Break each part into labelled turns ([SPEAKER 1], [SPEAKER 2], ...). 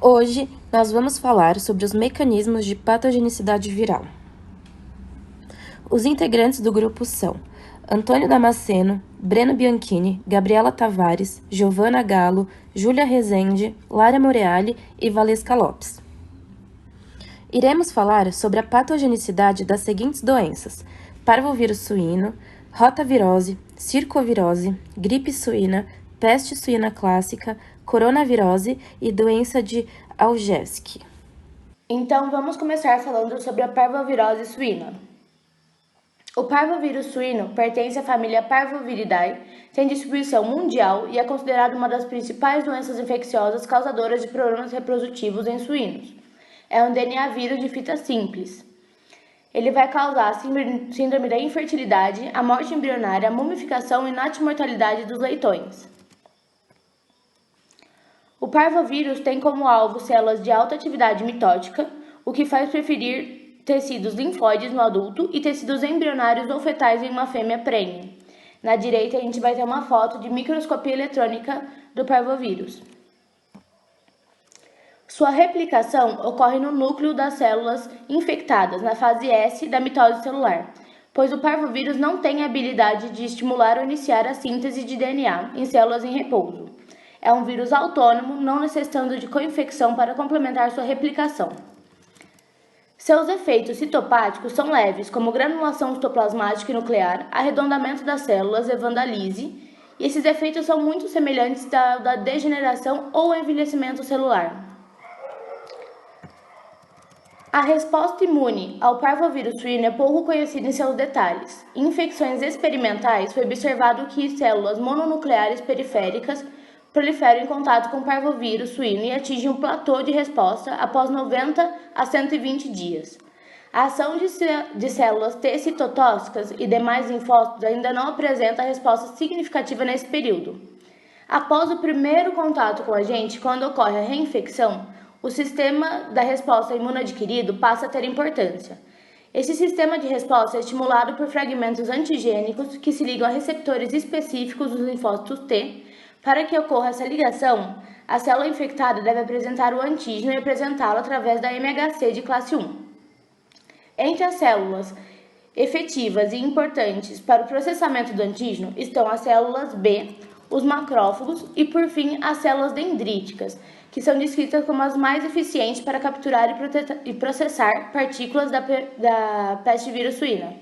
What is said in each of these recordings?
[SPEAKER 1] Hoje, nós vamos falar sobre os mecanismos de patogenicidade viral. Os integrantes do grupo são Antônio Damasceno, Breno Bianchini, Gabriela Tavares, Giovana Galo, Júlia Rezende, Lara Moreali e Valesca Lopes. Iremos falar sobre a patogenicidade das seguintes doenças: parvovírus suíno, rotavirose, circovirose, gripe suína, peste suína clássica, coronavirose e doença de Algevski.
[SPEAKER 2] Então, vamos começar falando sobre a parvovirose suína. O parvovírus suíno pertence à família Parvoviridae, tem distribuição mundial e é considerado uma das principais doenças infecciosas causadoras de problemas reprodutivos em suínos. É um DNA vírus de fita simples. Ele vai causar a síndrome da infertilidade, a morte embrionária, a mumificação e natimortalidade dos leitões. O parvovírus tem como alvo células de alta atividade mitótica, o que faz preferir tecidos linfóides no adulto e tecidos embrionários ou fetais em uma fêmea prenhe. Na direita, a gente vai ter uma foto de microscopia eletrônica do parvovírus. Sua replicação ocorre no núcleo das células infectadas, na fase S da mitose celular, pois o parvovírus não tem a habilidade de estimular ou iniciar a síntese de DNA em células em repouso. É um vírus autônomo, não necessitando de coinfecção para complementar sua replicação. Seus efeitos citopáticos são leves, como granulação citoplasmática e nuclear, arredondamento das células e vandalise, e esses efeitos são muito semelhantes da degeneração ou envelhecimento celular. A resposta imune ao parvovírus suíno é pouco conhecida em seus detalhes. Em infecções experimentais, foi observado que células mononucleares periféricas proliferam em contato com o parvovírus suíno e atingem um platô de resposta após 90 a 120 dias. A ação de células T citotóxicas e demais linfócitos ainda não apresenta resposta significativa nesse período. Após o primeiro contato com o agente, quando ocorre a reinfecção, o sistema da resposta imunoadquirido passa a ter importância. Esse sistema de resposta é estimulado por fragmentos antigênicos que se ligam a receptores específicos dos linfócitos T. Para que ocorra essa ligação, a célula infectada deve apresentar o antígeno e apresentá-lo através da MHC de classe 1. Entre as células efetivas e importantes para o processamento do antígeno estão as células B, os macrófagos e, por fim, as células dendríticas, que são descritas como as mais eficientes para capturar e processar partículas da peste vírus suína.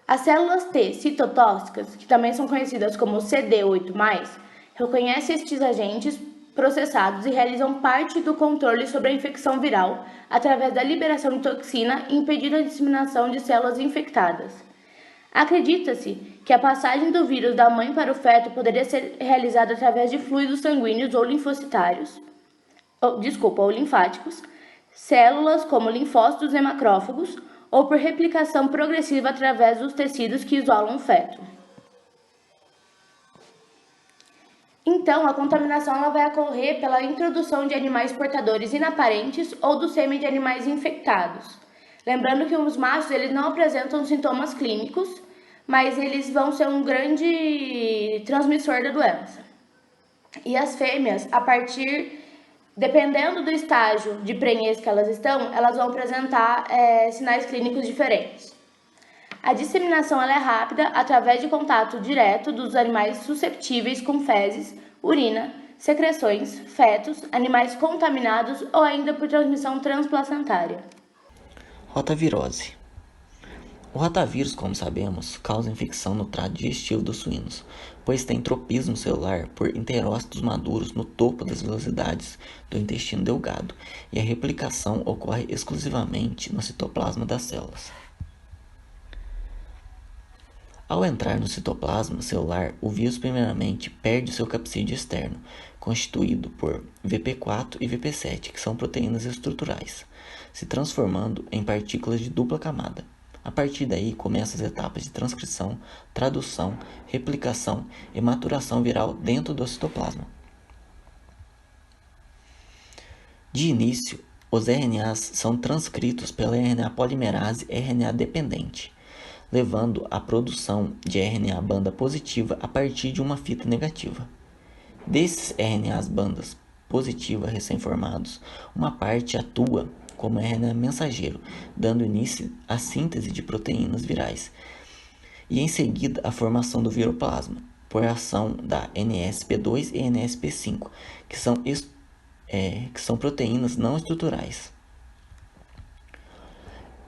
[SPEAKER 2] As células T citotóxicas, que também são conhecidas como CD8+, reconhecem estes agentes processados e realizam parte do controle sobre a infecção viral através da liberação de toxina, impedindo a disseminação de células infectadas. Acredita-se que a passagem do vírus da mãe para o feto poderia ser realizada através de fluidos sanguíneos ou ou linfáticos, células como linfócitos e macrófagos, ou por replicação progressiva através dos tecidos que isolam o feto. Então, a contaminação ela vai ocorrer pela introdução de animais portadores inaparentes ou do sêmen de animais infectados. Lembrando que os machos eles não apresentam sintomas clínicos, mas eles vão ser um grande transmissor da doença. E as fêmeas, dependendo do estágio de prenhez que elas estão, elas vão apresentar sinais clínicos diferentes. A disseminação ela é rápida através de contato direto dos animais susceptíveis com fezes, urina, secreções, fetos, animais contaminados ou ainda por transmissão transplacentária.
[SPEAKER 3] Rotavirose. O rotavírus, como sabemos, causa infecção no trato digestivo dos suínos, pois tem tropismo celular por enterócitos maduros no topo das vilosidades do intestino delgado, e a replicação ocorre exclusivamente no citoplasma das células. Ao entrar no citoplasma celular, o vírus primeiramente perde seu capsídeo externo, constituído por VP4 e VP7, que são proteínas estruturais, se transformando em partículas de dupla camada. A partir daí, começam as etapas de transcrição, tradução, replicação e maturação viral dentro do citoplasma. De início, os RNAs são transcritos pela RNA polimerase RNA dependente, levando à produção de RNA banda positiva a partir de uma fita negativa. Desses RNAs bandas positiva recém-formados, uma parte atua como RNA mensageiro, dando início à síntese de proteínas virais e em seguida a formação do viroplasma, por ação da NSP2 e NSP5, que são proteínas não estruturais.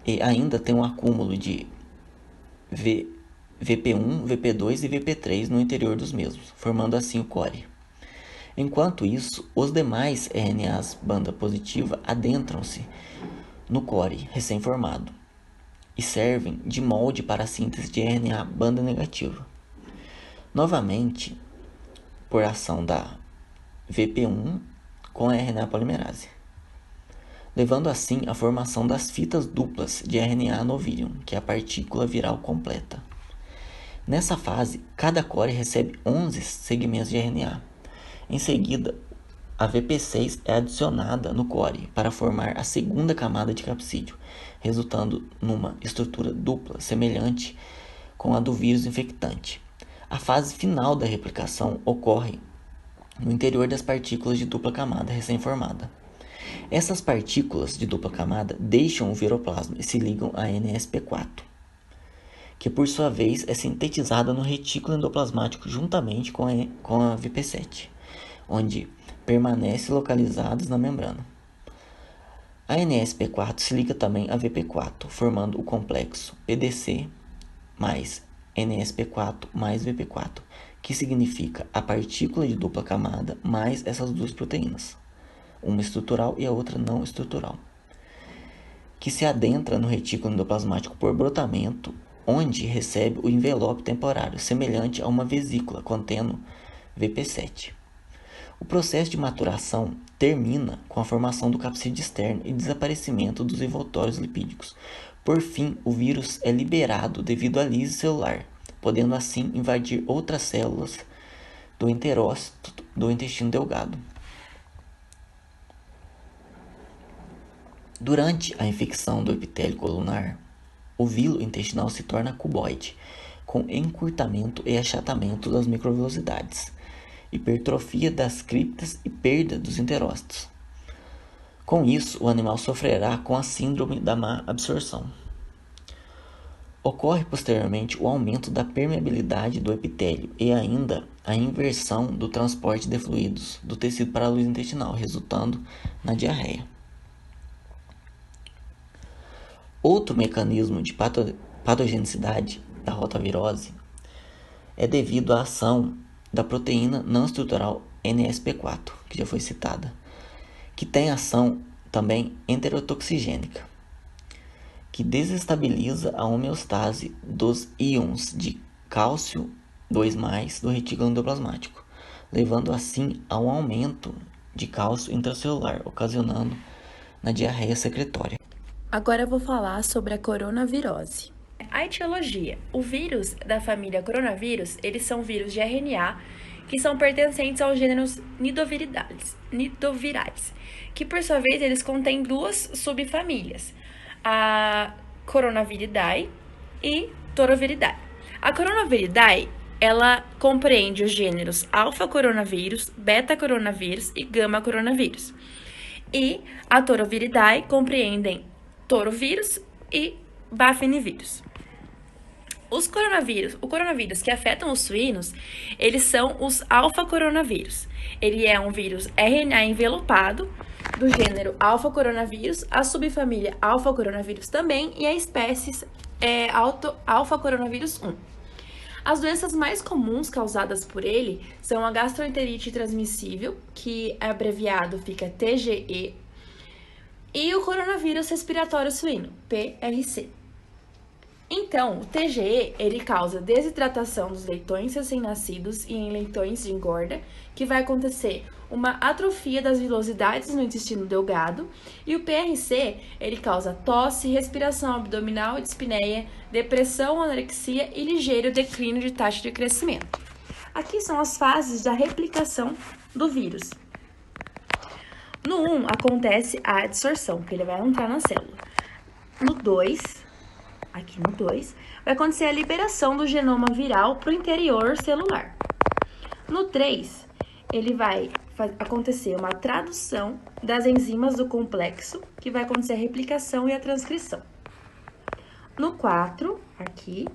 [SPEAKER 3] E ainda tem um acúmulo de VP1, VP2 e VP3 no interior dos mesmos, formando assim o core. Enquanto isso, os demais RNAs banda positiva adentram-se no core recém-formado e servem de molde para a síntese de RNA banda negativa. Novamente, por ação da VP1 com a RNA polimerase, levando assim à formação das fitas duplas de RNA no vírus, que é a partícula viral completa. Nessa fase, cada core recebe 11 segmentos de RNA. Em seguida, a VP6 é adicionada no core para formar a segunda camada de capsídeo, resultando numa estrutura dupla semelhante com a do vírus infectante. A fase final da replicação ocorre no interior das partículas de dupla camada recém-formada. Essas partículas de dupla camada deixam o viroplasma e se ligam a NSP4, que por sua vez é sintetizada no retículo endoplasmático juntamente com a VP7, onde permanece localizados na membrana. A NSP4 se liga também a VP4, formando o complexo PDC mais NSP4 mais VP4, que significa a partícula de dupla camada mais essas duas proteínas, uma estrutural e a outra não estrutural, que se adentra no retículo endoplasmático por brotamento, onde recebe o envelope temporário, semelhante a uma vesícula contendo VP7. O processo de maturação termina com a formação do capsídeo externo e desaparecimento dos envoltórios lipídicos. Por fim, o vírus é liberado devido à lise celular, podendo assim invadir outras células do enterócito do intestino delgado. Durante a infecção do epitélio colunar, o vilo intestinal se torna cuboide, com encurtamento e achatamento das microvelocidades, hipertrofia das criptas e perda dos enterócitos. Com isso, o animal sofrerá com a síndrome da má absorção. Ocorre posteriormente o aumento da permeabilidade do epitélio e ainda a inversão do transporte de fluidos do tecido para a luz intestinal, resultando na diarreia. Outro mecanismo de patogenicidade da rotavirose é devido à ação da proteína não estrutural NSP4, que já foi citada, que tem ação também enterotoxigênica, que desestabiliza a homeostase dos íons de cálcio 2+, do retículo endoplasmático, levando assim ao aumento de cálcio intracelular, ocasionando na diarreia secretória.
[SPEAKER 1] Agora eu vou falar sobre a coronavirose.
[SPEAKER 2] A etiologia. O vírus da família coronavírus, eles são vírus de RNA que são pertencentes aos gêneros nidovirais, que por sua vez eles contêm duas subfamílias, a Coronaviridae e Toroviridae. A Coronaviridae, ela compreende os gêneros alfa-coronavírus, beta-coronavírus e gama-coronavírus. E a Toroviridae compreendem torovírus e bafenivírus. O coronavírus que afetam os suínos, eles são os alfa-coronavírus. Ele é um vírus RNA envelopado do gênero alfa-coronavírus, a subfamília alfa-coronavírus também e a espécie alfa-coronavírus 1. As doenças mais comuns causadas por ele são a gastroenterite transmissível, que abreviado fica TGE, e o coronavírus respiratório suíno, PRC. Então, o TGE, ele causa desidratação dos leitões recém-nascidos e em leitões de engorda, que vai acontecer uma atrofia das vilosidades no intestino delgado, e o PRC, ele causa tosse, respiração abdominal e dispneia, depressão, anorexia e ligeiro declínio de taxa de crescimento. Aqui são as fases da replicação do vírus. No 1, acontece a adsorção, que ele vai entrar na célula. No 2, vai acontecer a liberação do genoma viral para o interior celular. No 3, ele vai
[SPEAKER 1] acontecer uma tradução das enzimas do complexo, que vai acontecer a replicação e a transcrição. No 4, aqui,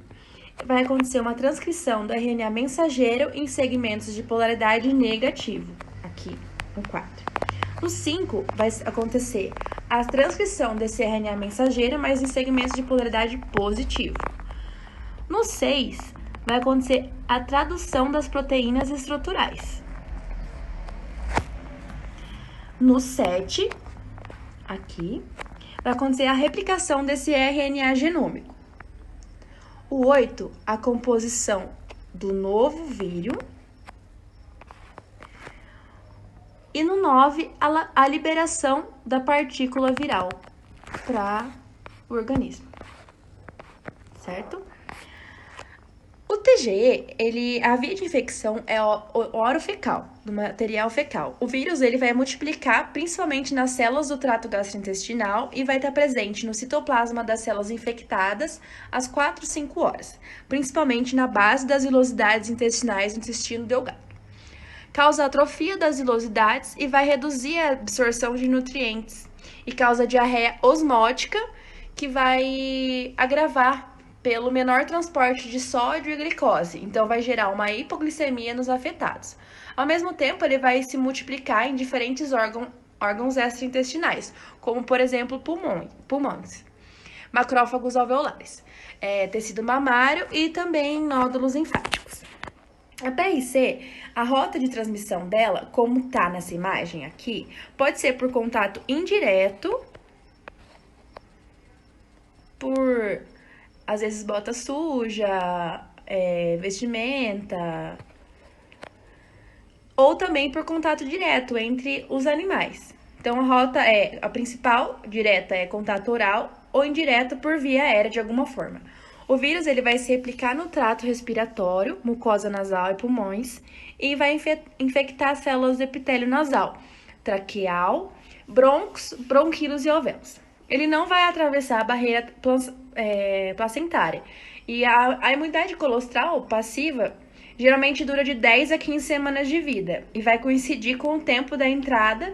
[SPEAKER 1] vai acontecer uma transcrição do RNA mensageiro em segmentos de polaridade negativo, aqui, no 4. No 5, vai acontecer a transcrição desse RNA mensageiro, mas em segmentos de polaridade positivo. No 6, vai acontecer a tradução das proteínas estruturais. No 7, aqui, vai acontecer a replicação desse RNA genômico. O 8, a composição do novo vírus. E no 9, a liberação da partícula viral para o organismo, certo? O TGE, a via de infecção é o orofecal, do material fecal. O vírus vai multiplicar principalmente nas células do trato gastrointestinal e vai estar presente no citoplasma das células infectadas às 4 a 5 horas, principalmente na base das vilosidades intestinais do intestino delgado. Causa atrofia das vilosidades e vai reduzir a absorção de nutrientes e causa diarreia osmótica, que vai agravar pelo menor transporte de sódio e glicose, então vai gerar uma hipoglicemia nos afetados. Ao mesmo tempo, ele vai se multiplicar em diferentes órgãos extraintestinais, como, por exemplo, pulmões, macrófagos alveolares, tecido mamário e também nódulos linfáticos. A PRC, a rota de transmissão dela, como está nessa imagem aqui, pode ser por contato indireto, por, às vezes, bota suja, vestimenta, ou também por contato direto entre os animais. Então, a principal direta é contato oral ou indireto por via aérea de alguma forma. O vírus vai se replicar no trato respiratório, mucosa nasal e pulmões, e vai infectar as células do epitélio nasal, traqueal, brônquios, bronquíolos e alvéolos. Ele não vai atravessar a barreira placentária. E a imunidade colostral passiva geralmente dura de 10 a 15 semanas de vida e vai coincidir com o tempo da entrada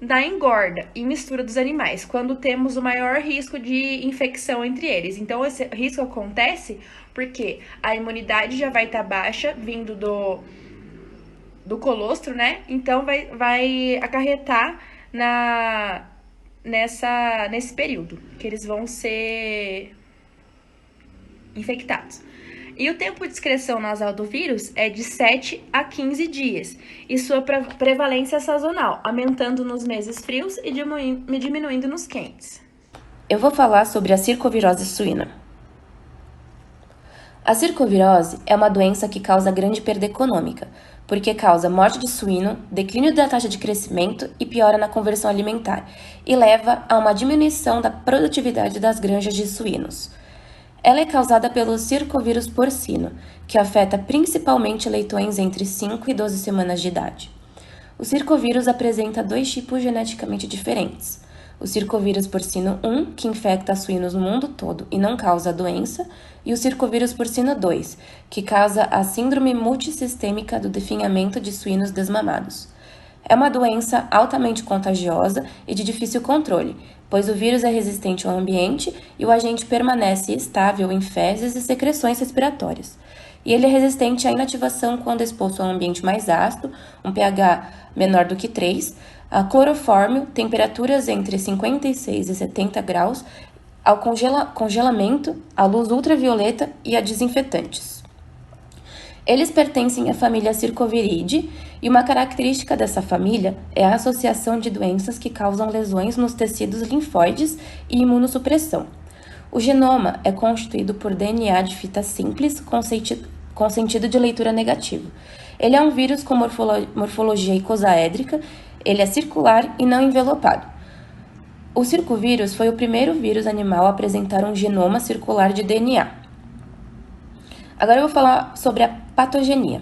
[SPEAKER 1] da engorda e mistura dos animais, quando temos o maior risco de infecção entre eles. Então, esse risco acontece porque a imunidade já vai estar baixa, vindo do colostro, né? Então, vai acarretar nesse período que eles vão ser infectados. E o tempo de excreção nasal do vírus é de 7 a 15 dias, e sua prevalência é sazonal, aumentando nos meses frios e diminuindo nos quentes.
[SPEAKER 4] Eu vou falar sobre a circovirose suína. A circovirose é uma doença que causa grande perda econômica, porque causa morte de suíno, declínio da taxa de crescimento e piora na conversão alimentar, e leva a uma diminuição da produtividade das granjas de suínos. Ela é causada pelo circovírus porcino, que afeta principalmente leitões entre 5 e 12 semanas de idade. O circovírus apresenta 2 tipos geneticamente diferentes. O circovírus porcino 1, que infecta suínos no mundo todo e não causa a doença, e o circovírus porcino 2, que causa a síndrome multissistêmica do definhamento de suínos desmamados. É uma doença altamente contagiosa e de difícil controle, pois o vírus é resistente ao ambiente e o agente permanece estável em fezes e secreções respiratórias. E ele é resistente à inativação quando exposto a um ambiente mais ácido, um pH menor do que 3, a clorofórmio, temperaturas entre 56 e 70 graus, ao congelamento, à luz ultravioleta e a desinfetantes. Eles pertencem à família Circoviridae e uma característica dessa família é a associação de doenças que causam lesões nos tecidos linfóides e imunossupressão. O genoma é constituído por DNA de fita simples com sentido de leitura negativo. Ele é um vírus com morfologia icosaédrica, ele é circular e não envelopado. O circovírus foi o primeiro vírus animal a apresentar um genoma circular de DNA. Agora eu vou falar sobre a patogenia.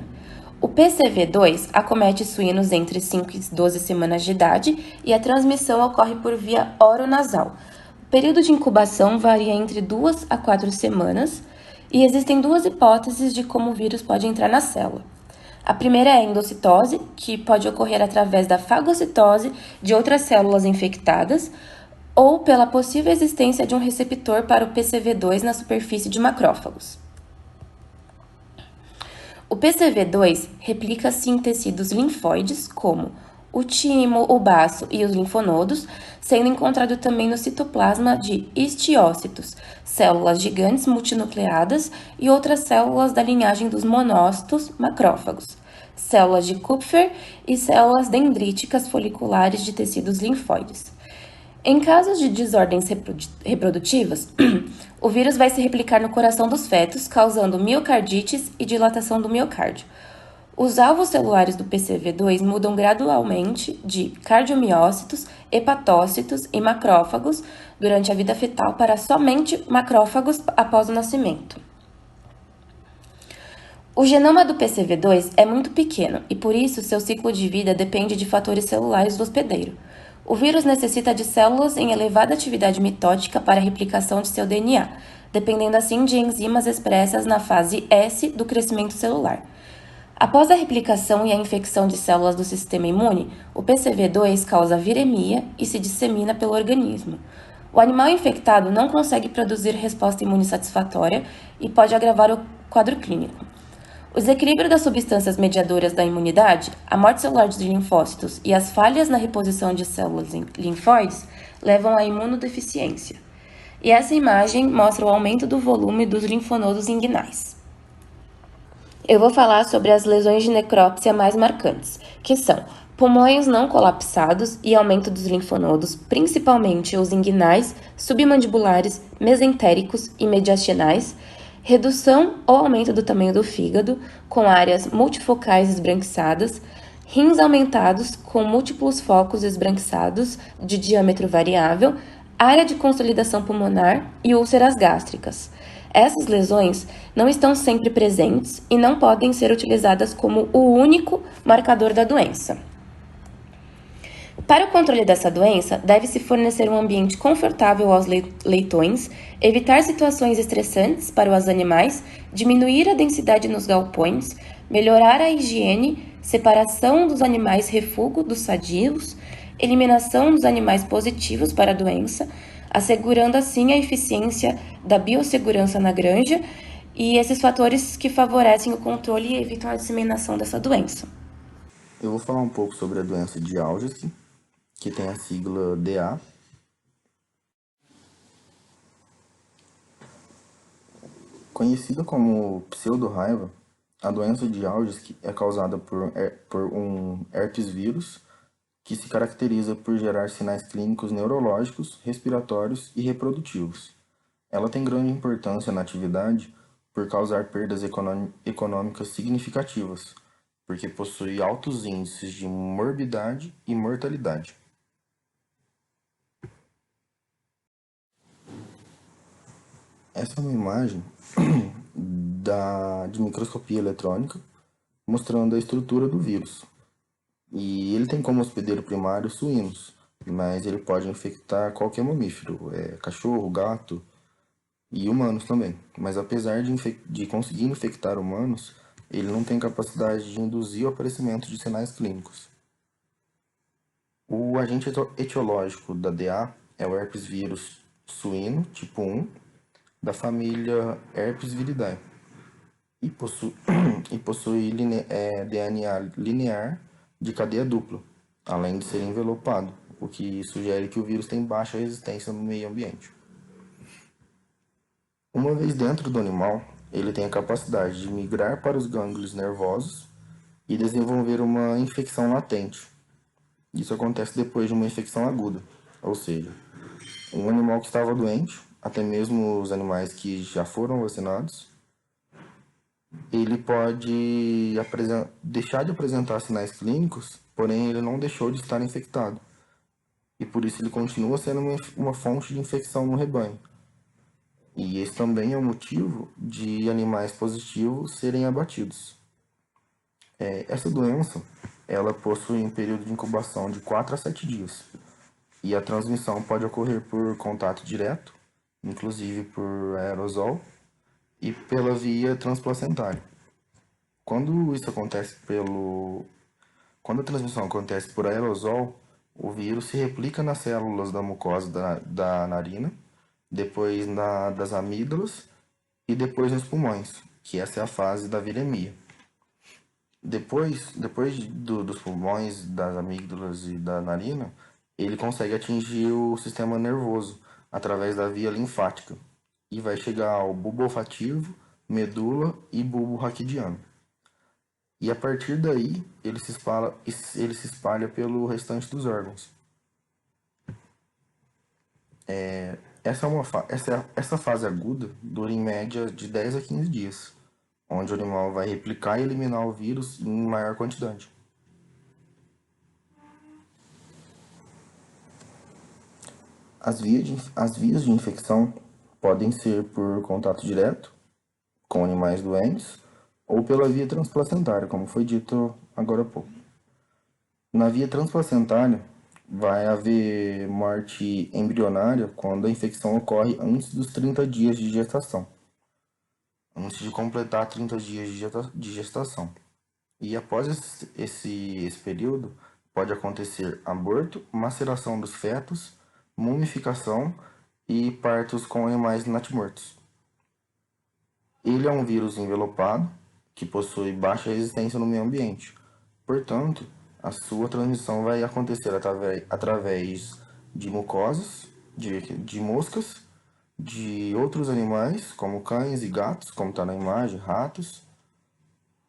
[SPEAKER 4] O PCV2 acomete suínos entre 5 e 12 semanas de idade e a transmissão ocorre por via oronasal. O período de incubação varia entre 2 a 4 semanas e existem 2 hipóteses de como o vírus pode entrar na célula. A primeira é a endocitose, que pode ocorrer através da fagocitose de outras células infectadas ou pela possível existência de um receptor para o PCV2 na superfície de macrófagos. O PCV2 replica-se em tecidos linfóides, como o timo, o baço e os linfonodos, sendo encontrado também no citoplasma de histiócitos, células gigantes multinucleadas e outras células da linhagem dos monócitos macrófagos, células de Kupfer e células dendríticas foliculares de tecidos linfóides. Em casos de desordens reprodutivas, o vírus vai se replicar no coração dos fetos, causando miocardites e dilatação do miocárdio. Os alvos celulares do PCV2 mudam gradualmente de cardiomiócitos, hepatócitos e macrófagos durante a vida fetal para somente macrófagos após o nascimento. O genoma do PCV2 é muito pequeno e, por isso, seu ciclo de vida depende de fatores celulares do hospedeiro. O vírus necessita de células em elevada atividade mitótica para a replicação de seu DNA, dependendo assim de enzimas expressas na fase S do crescimento celular. Após a replicação e a infecção de células do sistema imune, o PCV2 causa viremia e se dissemina pelo organismo. O animal infectado não consegue produzir resposta imune satisfatória e pode agravar o quadro clínico. O desequilíbrio das substâncias mediadoras da imunidade, a morte celular dos linfócitos e as falhas na reposição de células linfóides levam à imunodeficiência. E essa imagem mostra o aumento do volume dos linfonodos inguinais. Eu vou falar sobre as lesões de necrópsia mais marcantes, que são pulmões não colapsados e aumento dos linfonodos, principalmente os inguinais, submandibulares, mesentéricos e mediastinais, redução ou aumento do tamanho do fígado, com áreas multifocais esbranquiçadas, rins aumentados com múltiplos focos esbranquiçados de diâmetro variável, área de consolidação pulmonar e úlceras gástricas. Essas lesões não estão sempre presentes e não podem ser utilizadas como o único marcador da doença. Para o controle dessa doença, deve-se fornecer um ambiente confortável aos leitões, evitar situações estressantes para os animais, diminuir a densidade nos galpões, melhorar a higiene, separação dos animais refúgio dos sadios, eliminação dos animais positivos para a doença, assegurando assim a eficiência da biossegurança na granja e esses fatores que favorecem o controle e evitam a disseminação dessa doença.
[SPEAKER 5] Eu vou falar um pouco sobre a doença de Algers, que tem a sigla DA. Conhecida como pseudo-raiva, a doença de Algers é causada por um herpes vírus que se caracteriza por gerar sinais clínicos neurológicos, respiratórios e reprodutivos. Ela tem grande importância na atividade por causar perdas econômicas significativas, porque possui altos índices de morbidade e mortalidade. Essa é uma imagem de microscopia eletrônica mostrando a estrutura do vírus. E ele tem como hospedeiro primário suínos, mas ele pode infectar qualquer mamífero, cachorro, gato e humanos também. Mas apesar de conseguir infectar humanos, ele não tem capacidade de induzir o aparecimento de sinais clínicos. O agente etiológico da DA é o herpes vírus suíno, tipo 1, da família Herpes viridae, e possui DNA linear de cadeia dupla, além de ser envelopado, o que sugere que o vírus tem baixa resistência no meio ambiente. Uma vez dentro do animal, ele tem a capacidade de migrar para os gânglios nervosos e desenvolver uma infecção latente. Isso acontece depois de uma infecção aguda, ou seja, um animal que estava doente, até mesmo os animais que já foram vacinados, ele pode deixar de apresentar sinais clínicos, porém ele não deixou de estar infectado. E por isso ele continua sendo uma fonte de infecção no rebanho. E esse também é o motivo de animais positivos serem abatidos. Essa doença, ela possui um período de incubação de 4 a 7 dias. E a transmissão pode ocorrer por contato direto, inclusive por aerosol, e pela via transplacentária. Quando isso acontece Quando a transmissão acontece por aerosol, o vírus se replica nas células da mucosa da narina, depois das amígdalas e depois nos pulmões, que essa é a fase da viremia. Depois dos pulmões, das amígdalas e da narina, ele consegue atingir o sistema nervoso através da via linfática e vai chegar ao bulbo olfativo, medula e bulbo raquidiano. E a partir daí, ele se espalha pelo restante dos órgãos. Essa fase aguda dura em média de 10 a 15 dias, onde o animal vai replicar e eliminar o vírus em maior quantidade. As vias de infecção podem ser por contato direto com animais doentes ou pela via transplacentária, como foi dito agora há pouco. Na via transplacentária, vai haver morte embrionária quando a infecção ocorre antes dos 30 dias de gestação, antes de completar 30 dias de gestação. E após esse período, pode acontecer aborto, maceração dos fetos, mumificação e partos com animais natimortos. Ele é um vírus envelopado que possui baixa resistência no meio ambiente. Portanto, a sua transmissão vai acontecer através de mucosas, de moscas, de outros animais, como cães e gatos, como está na imagem, ratos,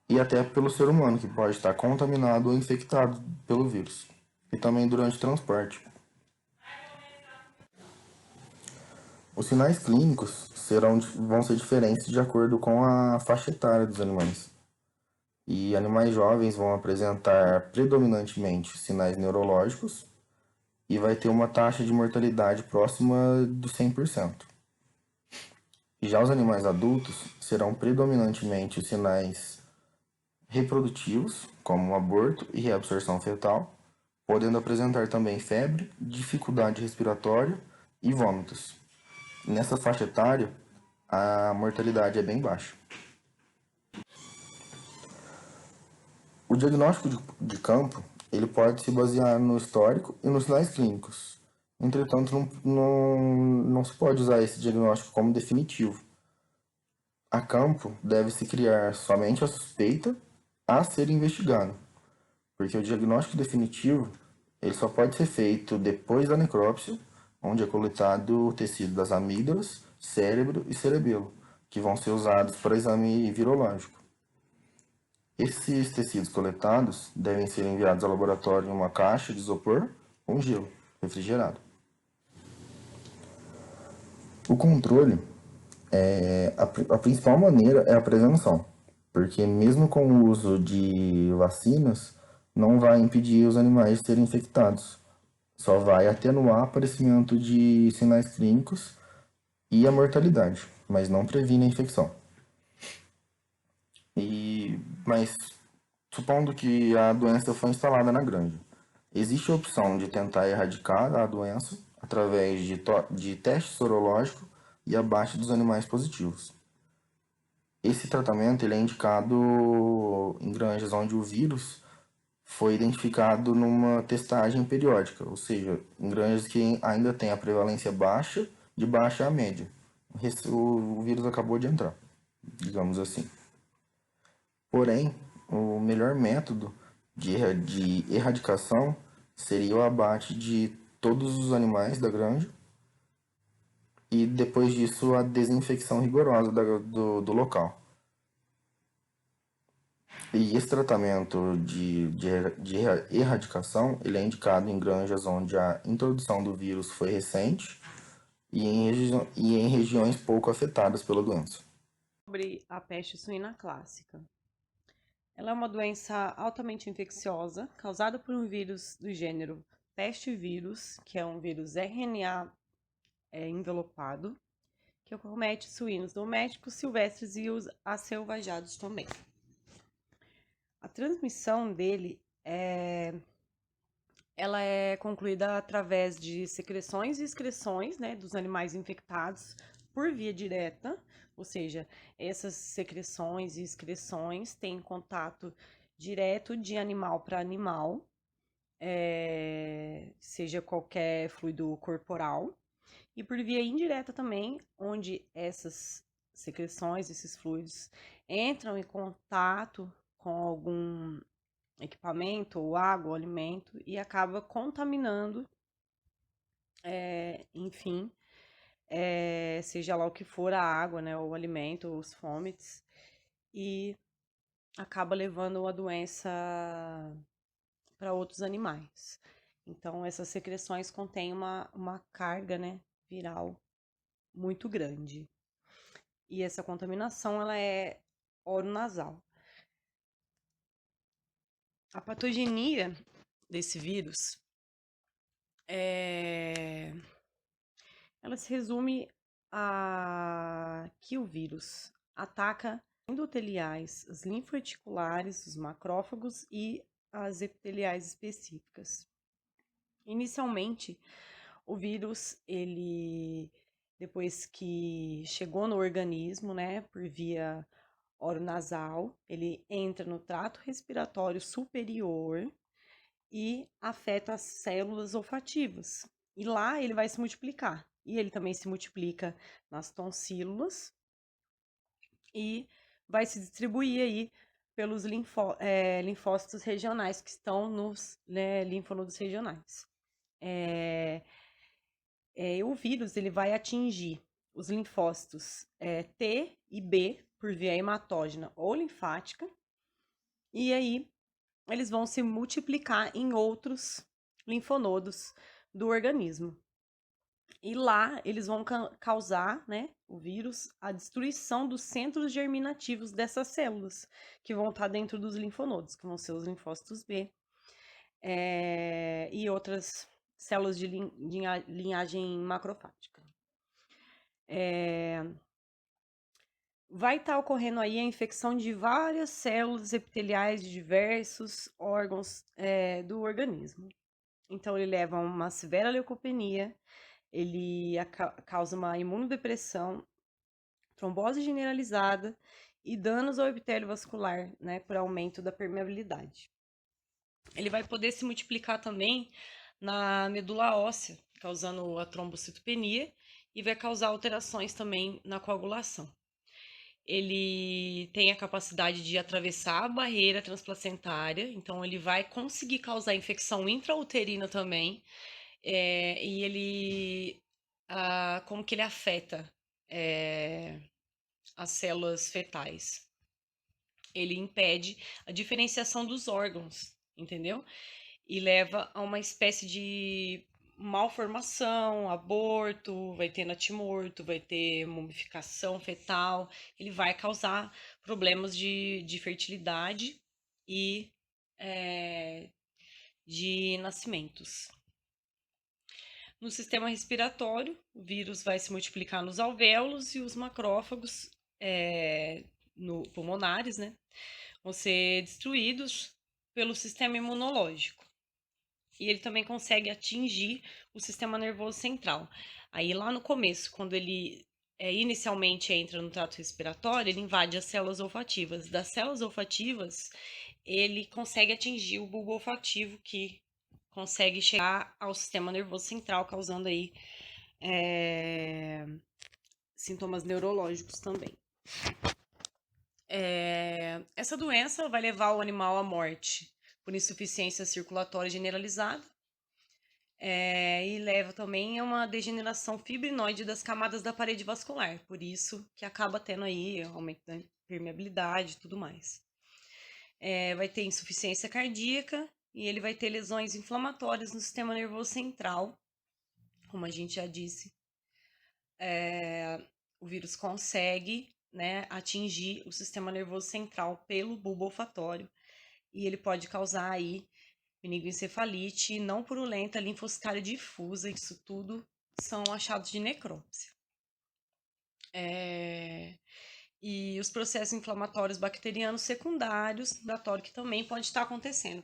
[SPEAKER 5] e até pelo ser humano, que pode estar contaminado ou infectado pelo vírus, e também durante o transporte. Os sinais clínicos vão ser diferentes de acordo com a faixa etária dos animais. E animais jovens vão apresentar predominantemente sinais neurológicos e vai ter uma taxa de mortalidade próxima do 100%. E já os animais adultos serão predominantemente os sinais reprodutivos, como aborto e reabsorção fetal, podendo apresentar também febre, dificuldade respiratória e vômitos. Nessa faixa etária, a mortalidade é bem baixa. O diagnóstico de campo ele pode se basear no histórico e nos sinais clínicos. Entretanto, não se pode usar esse diagnóstico como definitivo. A campo deve-se criar somente a suspeita a ser investigada, porque o diagnóstico definitivo ele só pode ser feito depois da necrópsia, onde é coletado o tecido das amígdalas, cérebro e cerebelo, que vão ser usados para exame virológico. Esses tecidos coletados devem ser enviados ao laboratório em uma caixa de isopor com gelo refrigerado. O controle, a principal maneira é a prevenção, porque mesmo com o uso de vacinas, não vai impedir os animais de serem infectados, só vai atenuar o aparecimento de sinais clínicos e a mortalidade, mas não previne a infecção. Mas supondo que a doença foi instalada na granja, existe a opção de tentar erradicar a doença através de teste sorológico e abate dos animais positivos. Esse tratamento ele é indicado em granjas onde o vírus foi identificado numa testagem periódica, ou seja, em granjas que ainda tem a prevalência baixa, de baixa a média. O vírus acabou de entrar, digamos assim. Porém, o melhor método de erradicação seria o abate de todos os animais da granja e depois disso a desinfecção rigorosa do local. E esse tratamento de erradicação ele é indicado em granjas onde a introdução do vírus foi recente e em regiões pouco afetadas pela doença.
[SPEAKER 6] Sobre a peste suína clássica. Ela é uma doença altamente infecciosa, causada por um vírus do gênero pestivírus, que é um vírus RNA envelopado, que acomete suínos domésticos, silvestres e os acelvajados também. A transmissão dele ela é concluída através de secreções e excreções, dos animais infectados por via direta, ou seja, essas secreções e excreções têm contato direto de animal para animal, seja qualquer fluido corporal, e por via indireta também, onde essas secreções, esses fluidos entram em contato com algum equipamento, ou água, ou alimento, e acaba contaminando, enfim, seja lá o que for a água, né, ou o alimento, ou os fomites, e acaba levando a doença para outros animais. Então, essas secreções contêm uma carga, né, viral muito grande. E essa contaminação, ela é oronasal. A patogenia desse vírus, ela se resume a que o vírus ataca endoteliais, as linforeticulares, os macrófagos e as epiteliais específicas. Inicialmente, o vírus, ele, depois que chegou no organismo, né, por via oronasal, ele entra no trato respiratório superior e afeta as células olfativas. E lá ele vai se multiplicar. E ele também se multiplica nas tonsílulas e vai se distribuir aí pelos linfócitos regionais que estão nos, né, linfonodos regionais. O vírus ele vai atingir os linfócitos T e B por via hematógena ou linfática, e aí eles vão se multiplicar em outros linfonodos do organismo. E lá eles vão causar, né, o vírus, a destruição dos centros germinativos dessas células, que vão estar dentro dos linfonodos, que vão ser os linfócitos B, e outras células de linhagem macrofágica. Vai estar ocorrendo aí a infecção de várias células epiteliais de diversos órgãos do organismo. Então, ele leva a uma severa leucopenia, ele causa uma imunodepressão, trombose generalizada e danos ao epitélio vascular, né, por aumento da permeabilidade. Ele vai poder se multiplicar também na medula óssea, causando a trombocitopenia, e vai causar alterações também na coagulação. Ele tem a capacidade de atravessar a barreira transplacentária, então ele vai conseguir causar infecção intrauterina também, e ele, como que ele afeta as células fetais? Ele impede a diferenciação dos órgãos, entendeu? E leva a uma espécie de malformação, aborto, vai ter natimorto, vai ter mumificação fetal, ele vai causar problemas de fertilidade e de nascimentos. No sistema respiratório, o vírus vai se multiplicar nos alvéolos e os macrófagos pulmonares, né, vão ser destruídos pelo sistema imunológico. E ele também consegue atingir o sistema nervoso central. Aí lá no começo, quando ele inicialmente entra no trato respiratório, ele invade as células olfativas. Das células olfativas, ele consegue atingir o bulbo olfativo, que consegue chegar ao sistema nervoso central, causando aí sintomas neurológicos também. Essa doença vai levar o animal à morte por insuficiência circulatória generalizada, e leva também a uma degeneração fibrinoide das camadas da parede vascular, por isso que acaba tendo aí aumento da permeabilidade e tudo mais. Vai ter insuficiência cardíaca e ele vai ter lesões inflamatórias no sistema nervoso central, como a gente já disse. O vírus consegue, né, atingir o sistema nervoso central pelo bulbo olfatório e ele pode causar aí meningoencefalite não purulenta, linfocitária difusa. Isso tudo são achados de necrópsia. E os processos inflamatórios bacterianos secundários da TORC também pode estar acontecendo,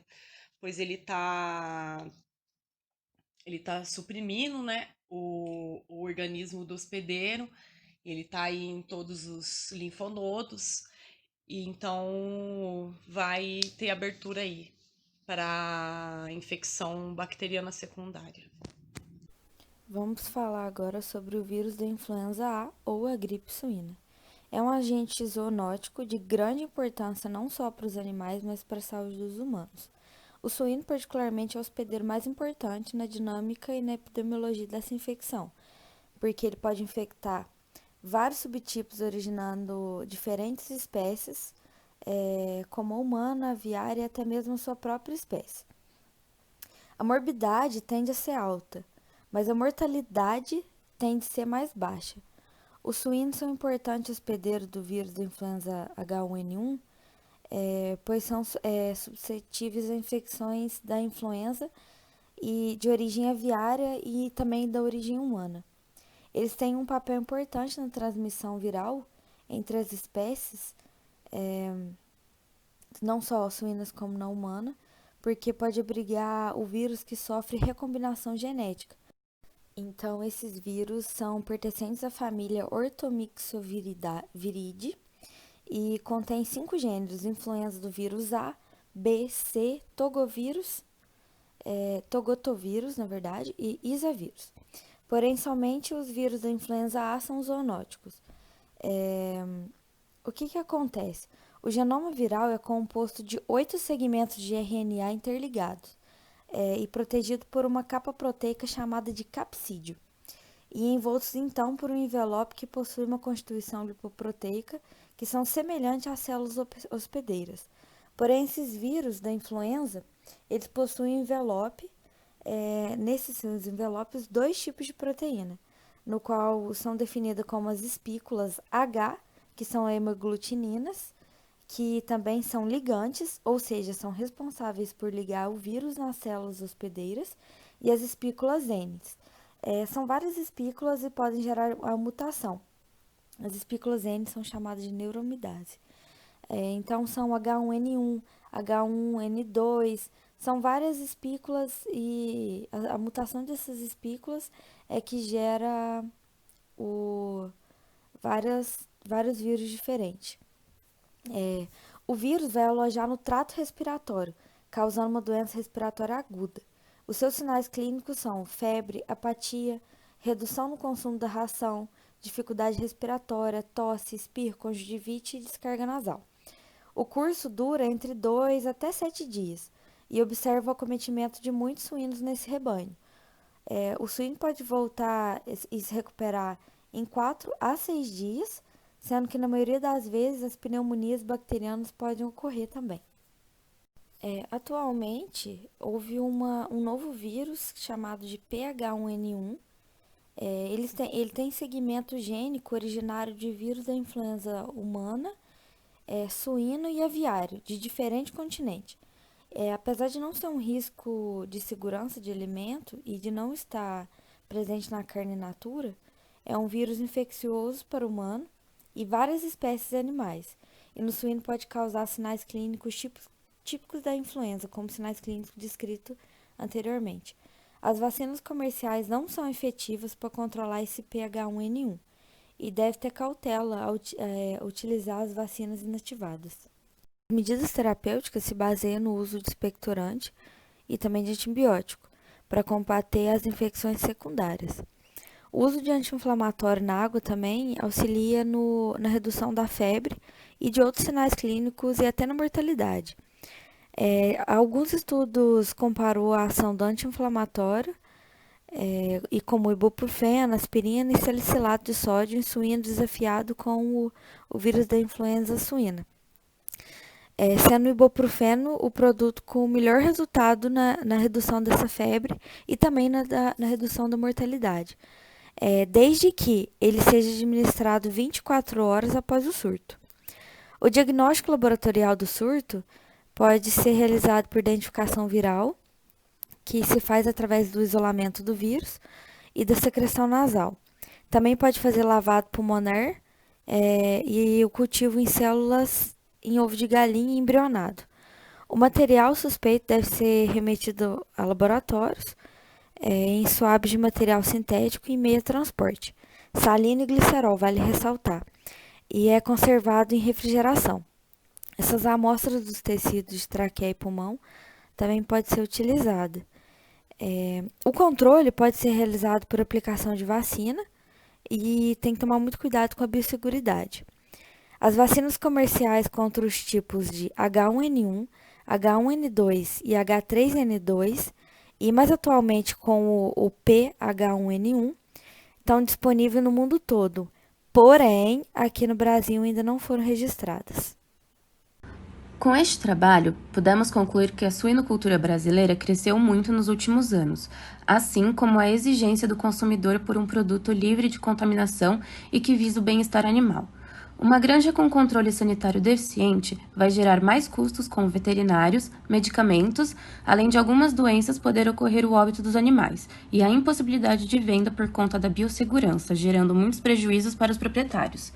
[SPEAKER 6] pois ele tá suprimindo, né, o organismo do hospedeiro Ele está aí em todos os linfonodos, e então vai ter abertura aí para infecção bacteriana secundária.
[SPEAKER 7] Vamos falar agora sobre o vírus da influenza A ou a gripe suína. É um agente zoonótico de grande importância não só para os animais, mas para a saúde dos humanos. O suíno, particularmente, é o hospedeiro mais importante na dinâmica e na epidemiologia dessa infecção, porque ele pode infectar vários subtipos, originando diferentes espécies, como a humana, a aviária e até mesmo a sua própria espécie. A morbidade tende a ser alta, mas a mortalidade tende a ser mais baixa. Os suínos são importantes hospedeiros do vírus da influenza H1N1, pois são suscetíveis a infecções da influenza e de origem aviária e também da origem humana. Eles têm um papel importante na transmissão viral entre as espécies, não só suínas como na humana, porque pode abrigar o vírus que sofre recombinação genética. Então, esses vírus são pertencentes à família Orthomyxoviridae e contém 5 gêneros: influenza do vírus A, B, C, togotovírus, na verdade, e isavírus. Porém, somente os vírus da influenza A são zoonóticos. O que acontece? O genoma viral é composto de 8 segmentos de RNA interligados e protegido por uma capa proteica chamada de capsídeo, e envoltos então por um envelope que possui uma constituição lipoproteica que são semelhantes às células hospedeiras. Porém, esses vírus da influenza, eles possuem envelope, nesses seus envelopes, 2 tipos de proteína, no qual são definidas como as espículas H, que são hemoglutininas, que também são ligantes, ou seja, são responsáveis por ligar o vírus nas células hospedeiras, e as espículas N. São várias espículas e podem gerar a mutação. As espículas N são chamadas de neuromidase. Então, são H1N1, H1N2, são várias espículas e a mutação dessas espículas é que gera vários vírus diferentes. O vírus vai alojar no trato respiratório, causando uma doença respiratória aguda. Os seus sinais clínicos são febre, apatia, redução no consumo da ração, dificuldade respiratória, tosse, espirro, conjuntivite e descarga nasal. O curso dura entre 2 até 7 dias e observa o acometimento de muitos suínos nesse rebanho. O suíno pode voltar e se recuperar em 4 a 6 dias, sendo que na maioria das vezes as pneumonias bacterianas podem ocorrer também. Atualmente, houve um novo vírus chamado de PH1N1. Ele tem segmento gênico originário de vírus da influenza humana, suíno e aviário, de diferente continente. Apesar de não ser um risco de segurança de alimento e de não estar presente na carne in natura, é um vírus infeccioso para o humano e várias espécies animais. E no suíno pode causar sinais clínicos típicos da influenza, como sinais clínicos descritos anteriormente. As vacinas comerciais não são efetivas para controlar esse PH1N1 e deve ter cautela ao utilizar as vacinas inativadas. As medidas terapêuticas se baseiam no uso de expectorante e também de antibiótico para combater as infecções secundárias. O uso de anti-inflamatório na água também auxilia na redução da febre e de outros sinais clínicos e até na mortalidade. Alguns estudos comparou a ação do anti-inflamatório e como ibuprofeno, aspirina e salicilato de sódio em suíno desafiado com o vírus da influenza suína. Sendo o ibuprofeno o produto com o melhor resultado na redução dessa febre e também na redução da mortalidade, desde que ele seja administrado 24 horas após o surto. O diagnóstico laboratorial do surto pode ser realizado por identificação viral, que se faz através do isolamento do vírus e da secreção nasal. Também pode fazer lavado pulmonar e o cultivo em células em ovo de galinha embrionado. O material suspeito deve ser remetido a laboratórios em suaves de material sintético em meio a transporte, salina e glicerol, vale ressaltar, e é conservado em refrigeração. Essas amostras dos tecidos de traqueia e pulmão também pode ser utilizada. O controle pode ser realizado por aplicação de vacina e tem que tomar muito cuidado com a biosseguridade. As vacinas comerciais contra os tipos de H1N1, H1N2 e H3N2, e mais atualmente com o PH1N1, estão disponíveis no mundo todo, porém, aqui no Brasil ainda não foram registradas.
[SPEAKER 4] Com este trabalho, pudemos concluir que a suinocultura brasileira cresceu muito nos últimos anos, assim como a exigência do consumidor por um produto livre de contaminação e que visa o bem-estar animal. Uma granja com controle sanitário deficiente vai gerar mais custos com veterinários, medicamentos, além de algumas doenças poder ocorrer o óbito dos animais e a impossibilidade de venda por conta da biossegurança, gerando muitos prejuízos para os proprietários.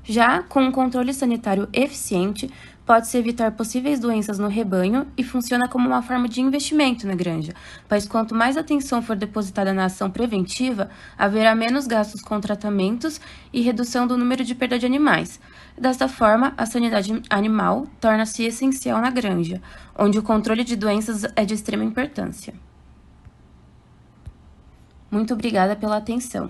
[SPEAKER 4] Já com um controle sanitário eficiente, pode-se evitar possíveis doenças no rebanho e funciona como uma forma de investimento na granja, pois quanto mais atenção for depositada na ação preventiva, haverá menos gastos com tratamentos e redução do número de perda de animais. Desta forma, a sanidade animal torna-se essencial na granja, onde o controle de doenças é de extrema importância. Muito obrigada pela atenção.